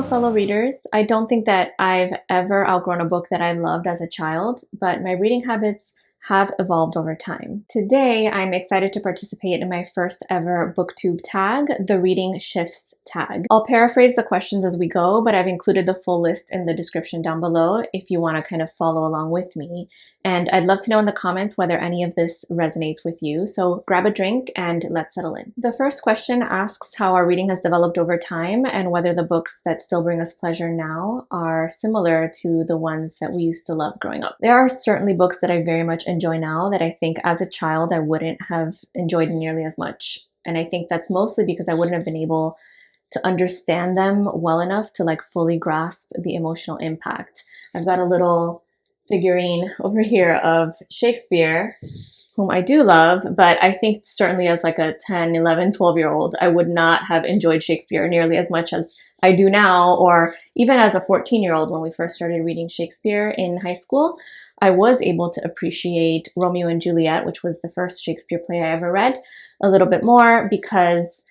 fellow readers. I don't think that I've ever outgrown a book that I loved as a child, but my reading habits have evolved over time. Today, I'm excited to participate in my first ever BookTube tag, the Reading Shifts tag. I'll paraphrase the questions as we go, but I've included the full list in the description down below if you want to kind of follow along with me. And I'd love to know in the comments whether any of this resonates with you. So grab a drink and let's settle in. The first question asks how our reading has developed over time and whether the books that still bring us pleasure now are similar to the ones that we used to love growing up. There are certainly books that I very much enjoy now that I think as a child I wouldn't have enjoyed nearly as much. And I think that's mostly because I wouldn't have been able to understand them well enough to like fully grasp the emotional impact. I've got a little figurine over here of Shakespeare, whom I do love, but I think certainly as like a 10, 11, 12-year-old, I would not have enjoyed Shakespeare nearly as much as I do now, or even as a 14-year-old when we first started reading Shakespeare in high school. I was able to appreciate Romeo and Juliet, which was the first Shakespeare play I ever read, a little bit more because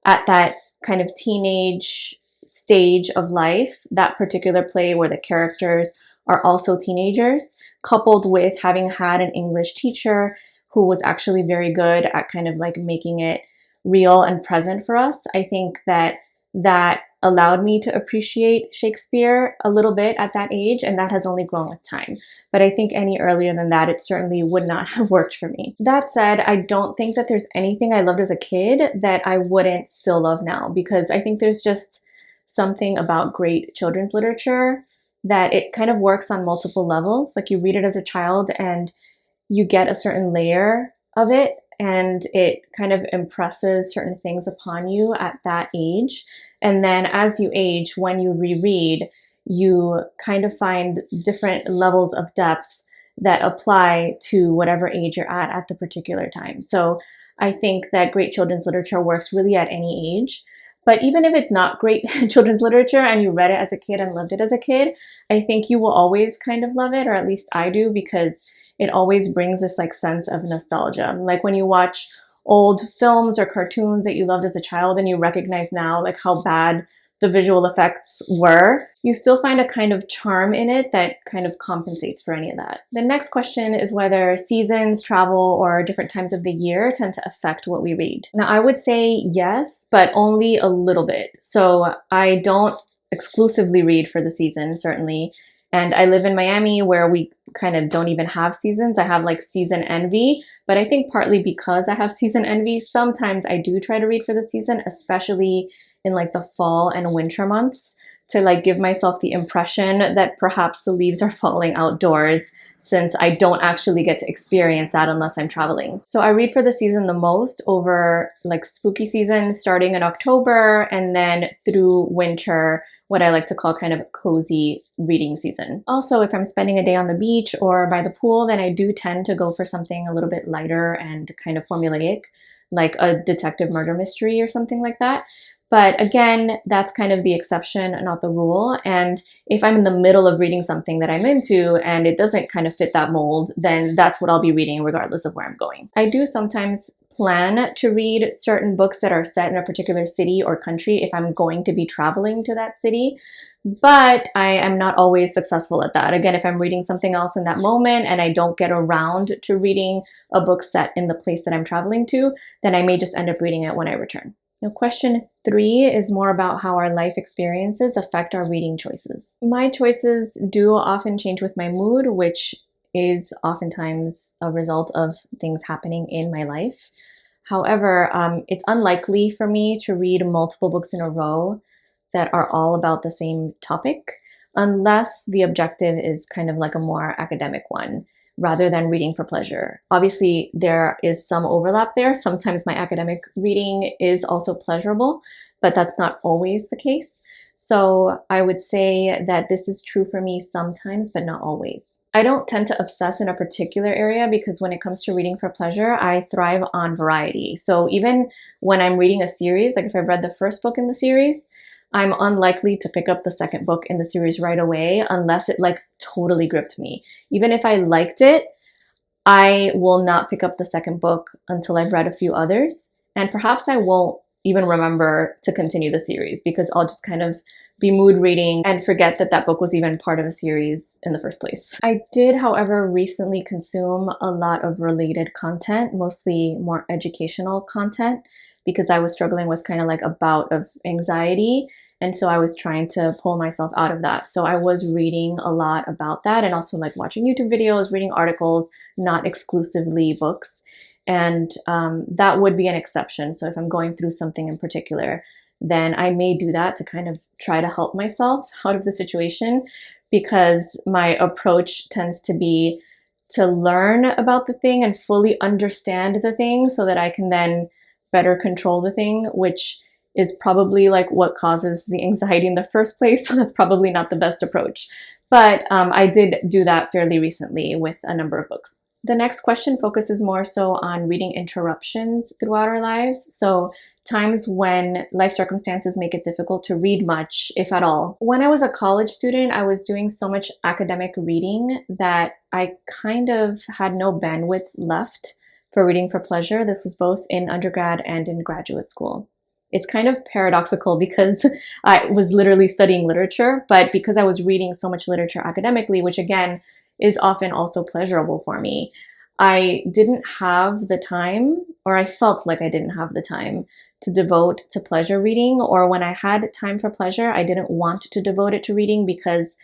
at that kind of teenage stage of life, that particular play where the characters are also teenagers, coupled with having had an English teacher who was actually very good at kind of like making it real and present for us. I think that allowed me to appreciate Shakespeare a little bit at that age, and that has only grown with time. But I think any earlier than that, it certainly would not have worked for me. That said, I don't think that there's anything I loved as a kid that I wouldn't still love now, because I think there's just something about great children's literature that it kind of works on multiple levels. Like you read it as a child and you get a certain layer of it, and it kind of impresses certain things upon you at that age. And then as you age, when you reread, you kind of find different levels of depth that apply to whatever age you're at the particular time. So I think that great children's literature works really at any age. But even if it's not great children's literature and you read it as a kid and loved it as a kid, I think you will always kind of love it, or at least I do, because it always brings this like sense of nostalgia. Like when you watch old films or cartoons that you loved as a child and you recognize now like how bad the visual effects were, you still find a kind of charm in it that kind of compensates for any of that. The next question is whether seasons, travel, or different times of the year tend to affect what we read. Now, I would say yes, but only a little bit. So I don't exclusively read for the season, certainly. And I live in Miami where we kind of don't even have seasons. I have like season envy, but I think partly because I have season envy, sometimes I do try to read for the season, especially in like the fall and winter months, to like give myself the impression that perhaps the leaves are falling outdoors, since I don't actually get to experience that unless I'm traveling. So I read for the season the most over like spooky season starting in October and then through winter, what I like to call kind of cozy reading season. Also, if I'm spending a day on the beach or by the pool, then I do tend to go for something a little bit lighter and kind of formulaic, like a detective murder mystery or something like that. But again, that's kind of the exception, not the rule. And if I'm in the middle of reading something that I'm into and it doesn't kind of fit that mold, then that's what I'll be reading regardless of where I'm going. I do sometimes plan to read certain books that are set in a particular city or country if I'm going to be traveling to that city, but I am not always successful at that. Again, if I'm reading something else in that moment and I don't get around to reading a book set in the place that I'm traveling to, then I may just end up reading it when I return. Now, question 3 is more about how our life experiences affect our reading choices. My choices do often change with my mood, which is oftentimes a result of things happening in my life. However, it's unlikely for me to read multiple books in a row that are all about the same topic, unless the objective is kind of like a more academic one, rather than reading for pleasure. Obviously, there is some overlap there. Sometimes my academic reading is also pleasurable, but that's not always the case. So I would say that this is true for me sometimes, but not always. I don't tend to obsess in a particular area because when it comes to reading for pleasure, I thrive on variety. So even when I'm reading a series, like if I've read the first book in the series, I'm unlikely to pick up the second book in the series right away unless it like totally gripped me. Even if I liked it, I will not pick up the second book until I've read a few others. And perhaps I won't even remember to continue the series because I'll just kind of be mood reading and forget that that book was even part of a series in the first place. I did, however, recently consume a lot of related content, mostly more educational content, because I was struggling with kind of like a bout of anxiety. And so I was trying to pull myself out of that. So I was reading a lot about that and also like watching YouTube videos, reading articles, not exclusively books. And that would be an exception. So if I'm going through something in particular, then I may do that to kind of try to help myself out of the situation, because my approach tends to be to learn about the thing and fully understand the thing so that I can then better control the thing, which is probably like what causes the anxiety in the first place. So that's probably not the best approach. But I did do that fairly recently with a number of books. The next question focuses more so on reading interruptions throughout our lives. So times when life circumstances make it difficult to read much, if at all. When I was a college student, I was doing so much academic reading that I kind of had no bandwidth left for reading for pleasure. This was both in undergrad and in graduate school. It's kind of paradoxical because I was literally studying literature, but because I was reading so much literature academically, which again is often also pleasurable for me, I didn't have the time, or I felt like I didn't have the time to devote to pleasure reading. Or when I had time for pleasure, I didn't want to devote it to reading because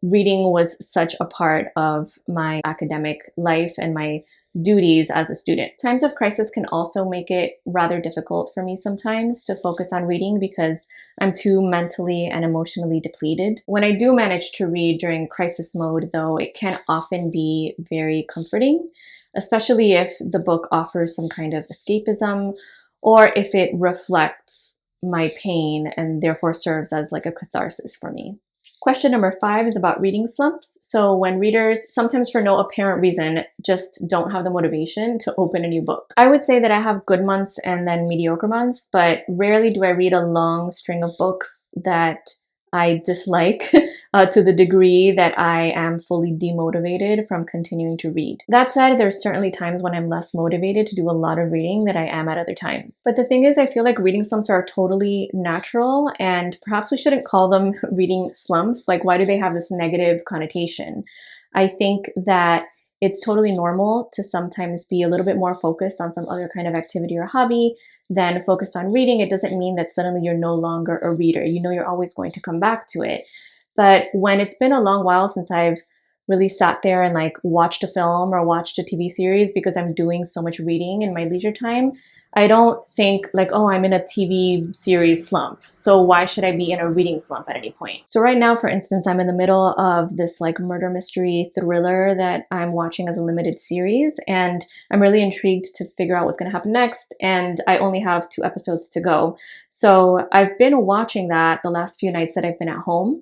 reading was such a part of my academic life and my duties as a student. Times of crisis can also make it rather difficult for me sometimes to focus on reading because I'm too mentally and emotionally depleted. When I do manage to read during crisis mode, though, it can often be very comforting, especially if the book offers some kind of escapism or if it reflects my pain and therefore serves as like a catharsis for me. Question number 5 is about reading slumps. So when readers, sometimes for no apparent reason, just don't have the motivation to open a new book. I would say that I have good months and then mediocre months, but rarely do I read a long string of books that I dislike to the degree that I am fully demotivated from continuing to read. That said, there's certainly times when I'm less motivated to do a lot of reading than I am at other times. But the thing is, I feel like reading slumps are totally natural, and perhaps we shouldn't call them reading slumps. Like, why do they have this negative connotation? I think that it's totally normal to sometimes be a little bit more focused on some other kind of activity or hobby than focused on reading. It doesn't mean that suddenly you're no longer a reader. You know, you're always going to come back to it. But when it's been a long while since I've really sat there and like watched a film or watched a TV series because I'm doing so much reading in my leisure time, I don't think like, oh, I'm in a TV series slump, so why should I be in a reading slump at any point? So right now, for instance, I'm in the middle of this like murder mystery thriller that I'm watching as a limited series, and I'm really intrigued to figure out what's going to happen next, and I only have 2 episodes to go. So I've been watching that the last few nights that I've been at home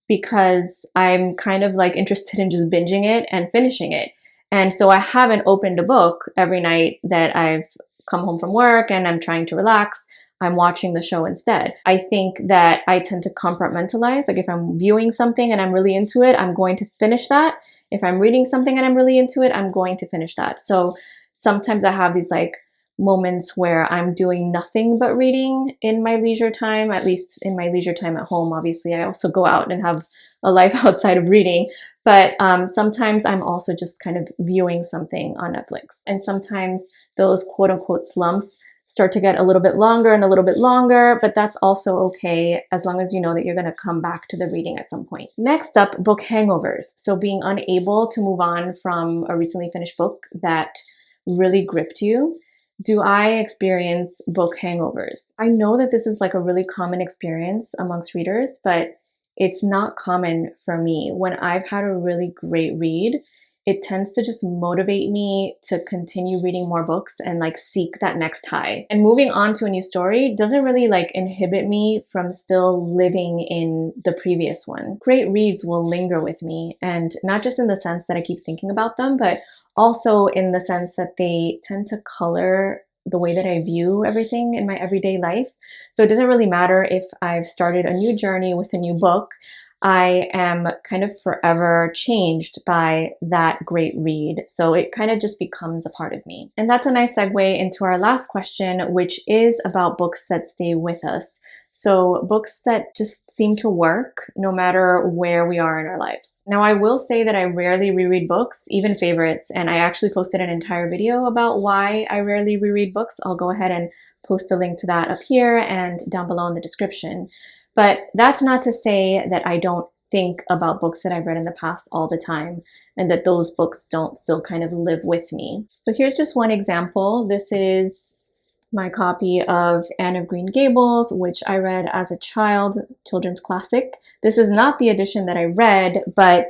because I'm kind of like interested in just binging it and finishing it. And so I haven't opened a book every night that I've come home from work and I'm trying to relax. I'm watching the show instead. I think that I tend to compartmentalize. Like if I'm viewing something and I'm really into it, I'm going to finish that. If I'm reading something and I'm really into it, I'm going to finish that. So sometimes I have these like moments where I'm doing nothing but reading in my leisure time, at least in my leisure time at home. Obviously, I also go out and have a life outside of reading, but sometimes I'm also just kind of viewing something on Netflix. And sometimes those quote unquote slumps start to get a little bit longer and a little bit longer, but that's also okay as long as you know that you're going to come back to the reading at some point. Next up, book hangovers. So being unable to move on from a recently finished book that really gripped you. Do I experience book hangovers? I know that this is like a really common experience amongst readers, but it's not common for me. When I've had a really great read, it tends to just motivate me to continue reading more books and like seek that next high. And moving on to a new story doesn't really like inhibit me from still living in the previous one. Great reads will linger with me, and not just in the sense that I keep thinking about them, but also in the sense that they tend to color the way that I view everything in my everyday life. So it doesn't really matter if I've started a new journey with a new book. I am kind of forever changed by that great read. So it kind of just becomes a part of me. And that's a nice segue into our last question, which is about books that stay with us. So books that just seem to work no matter where we are in our lives. Now, I will say that I rarely reread books, even favorites, and I actually posted an entire video about why I rarely reread books. I'll go ahead and post a link to that up here and down below in the description. But that's not to say that I don't think about books that I've read in the past all the time and that those books don't still kind of live with me. So here's just one example. This is my copy of Anne of Green Gables, which I read as a child, children's classic. This is not the edition that I read, but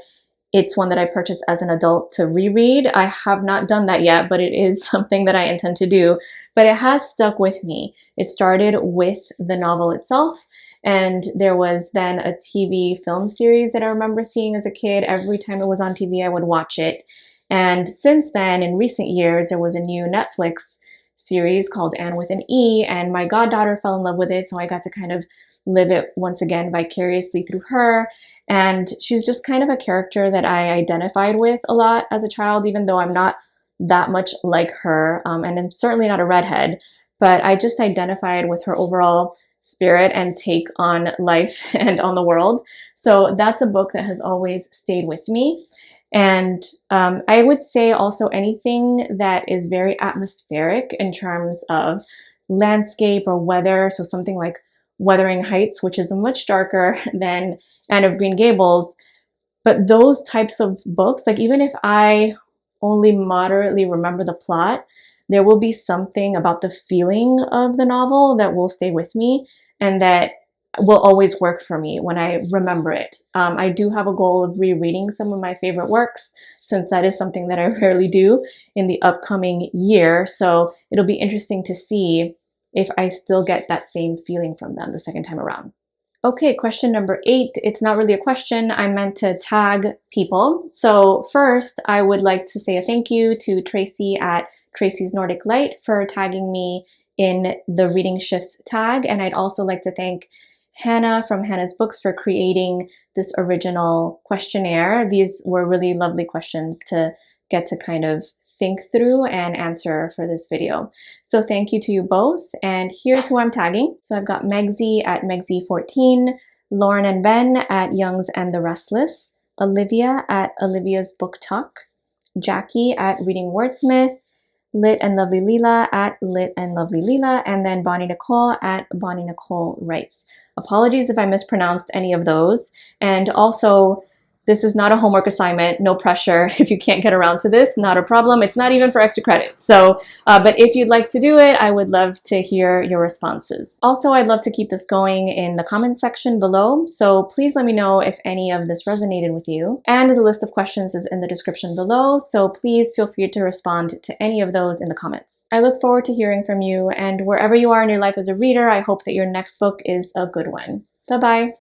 it's one that I purchased as an adult to reread. I have not done that yet, but it is something that I intend to do. But it has stuck with me. It started with the novel itself, and there was then a TV film series that I remember seeing as a kid. Every time it was on TV, I would watch it. And since then, in recent years, there was a new Netflix series called Anne with an E, and my goddaughter fell in love with it, so I got to kind of live it once again vicariously through her. And she's just kind of a character that I identified with a lot as a child, even though I'm not that much like her, and I'm certainly not a redhead, but I just identified with her overall spirit and take on life and on the world. So that's a book that has always stayed with me. And I would say also anything that is very atmospheric in terms of landscape or weather. So something like Wuthering Heights, which is much darker than Anne of Green Gables. But those types of books, like even if I only moderately remember the plot, there will be something about the feeling of the novel that will stay with me and that will always work for me when I remember it. I do have a goal of rereading some of my favorite works, since that is something that I rarely do in the upcoming year. So it'll be interesting to see if I still get that same feeling from them the second time around. Okay, question number 8. It's not really a question. I meant to tag people. So first, I would like to say a thank you to Tracy at Tracy's Nordic Light for tagging me in the Reading Shifts tag. And I'd also like to thank Hannah from Hannah's Books for creating this original questionnaire. These were really lovely questions to get to kind of think through and answer for this video. So thank you to you both. And here's who I'm tagging. So I've got Megsy at Megsy14, Lauren and Ben at Young's and the Restless, Olivia at Olivia's Book Talk, Jackie at Reading Wordsmith, Lit and Lovely Leela at Lit and Lovely Leela, and then Bonnie Nicole at Bonnie Nicole Writes. Apologies if I mispronounced any of those. And also, this is not a homework assignment, no pressure. If you can't get around to this, not a problem. It's not even for extra credit. So, but if you'd like to do it, I would love to hear your responses. Also, I'd love to keep this going in the comment section below. So please let me know if any of this resonated with you. And the list of questions is in the description below. So please feel free to respond to any of those in the comments. I look forward to hearing from you. And wherever you are in your life as a reader, I hope that your next book is a good one. Bye-bye.